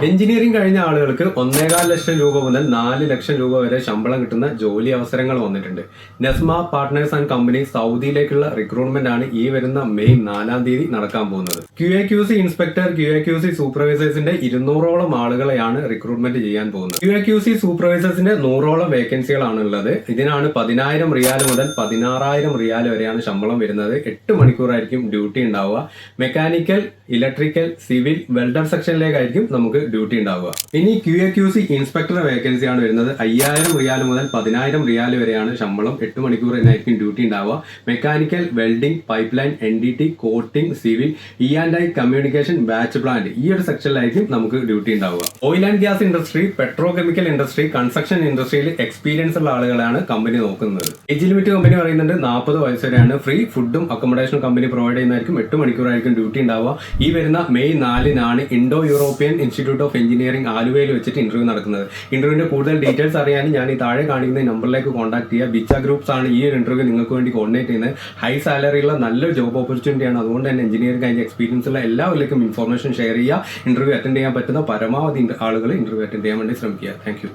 Engineering കഴിഞ്ഞ ആളുകൾക്ക് 1.25 ലക്ഷം രൂപ മുതൽ 4 ലക്ഷം രൂപ വരെ ശമ്പളം കിട്ടുന്ന ജോലി അവസരങ്ങൾ വന്നിട്ടുണ്ട്. നെസ്മ പാർട്ട്നേഴ്സ് ആൻഡ് കമ്പനി സൗദിയിലേക്കുള്ള റിക്രൂട്ട്മെന്റ് ആണ് ഈ വരുന്ന മെയ് 4-ാം തീയതി നടക്കാൻ പോകുന്നത്. QAQC ഇൻസ്പെക്ടർ, QAQC സൂപ്പർവൈസേഴ്സിന്റെ 200ഓളം ആളുകളെയാണ് റിക്രൂട്ട്മെന്റ് ചെയ്യാൻ പോകുന്നത്. QAQC സൂപ്പർവൈസേഴ്സിന്റെ 100ഓളം വേക്കൻസികളാണ് ഉള്ളത്. ഇതിനാണ് 10,000 റിയാൽ മുതൽ 16,000 റിയാൽ വരെയാണ് ശമ്പളം വരുന്നത്. 8 മണിക്കൂറായിരിക്കും ഡ്യൂട്ടി ഉണ്ടാവുക. മെക്കാനിക്കൽ, ഇലക്ട്രിക്കൽ, സിവിൽ, വെൽഡർ സെക്ഷനിലേക്കായിരിക്കും നമുക്ക് ഡ്യൂട്ടി ഉണ്ടാവുക. ഇനി QAQC ഇൻസ്പെക്ടർ വേക്കൻസി ആണ് വരുന്നത്. 5,000 റിയാൽ മുതൽ 10,000 റിയാൽ വരെയാണ് ശമ്പളം. 8 മണിക്കൂർ തന്നെയായിരിക്കും ഡ്യൂട്ടി ഉണ്ടാവുക. Mechanical, welding, pipe line, NDT, coating, civil, E&I, communication, batch plant, ഈ ഒരു സെക്ഷനിലായിരിക്കും നമുക്ക് ഡ്യൂട്ടി ഉണ്ടാവുക. Oil and gas industry, petro chemical industry, construction ഇൻഡസ്ട്രിയിൽ എക്സ്പീരിയൻസ് ഉള്ള ആളുകളാണ് കമ്പനി നോക്കുന്നത്. ഏജ് ലിമിറ്റ് കമ്പനി പറയുന്നുണ്ട് 40 വയസ്സ് വരെയാണ്. ഫ്രീ ഫുഡും അക്കോമഡേഷനും കമ്പനി പ്രൊവൈഡ് ചെയ്യുന്നതായിരിക്കും. 8 മണിക്കൂറായിരിക്കും ഡ്യൂട്ടി ഉണ്ടാവുക. ഈ വരുന്ന മെയ് 4-നാണ് Indo European institute of engineering ആലുവയിൽ വെച്ചിട്ട് ഇന്റർവ്യൂ നടക്കുന്നത്. ഇന്റർവ്യൂവിന്റെ കൂടുതൽ ഡീറ്റെയിൽസ് അറിയാൻ ഞാൻ ഈ താഴെ കാണിക്കുന്ന നമ്പറിലേക്ക് കോൺടാക്ട് ചെയ്യുക. ബിച്ച ഗ്രൂപ്പ്സ് ആണ് ഈ ഒരു ഇന്റർവ്യൂ നിങ്ങൾക്ക് വേണ്ടി കോർഡിനേറ്റ് ചെയ്യുന്നത്. ഹൈ സാലറി ഉള്ള നല്ലൊരു ജോബ് ഓപ്പർച്യൂണിറ്റിയാണ്. അതുകൊണ്ട് തന്നെ എഞ്ചിനീയറിംഗ് കഴിഞ്ഞ എക്സ്പീരിയൻസ് ഉള്ള എല്ലാവരിലേക്കും ഇൻഫോർമേഷൻ ഷെയർ ചെയ്യുക. ഇന്റർവ്യൂ അറ്റൻഡ് ചെയ്യാൻ പറ്റുന്ന പരമാവധി ആളുകൾ ഇന്റർവ്യൂ അറ്റൻഡ് ചെയ്യാൻ വേണ്ടി ശ്രമിക്കുക. താങ്ക്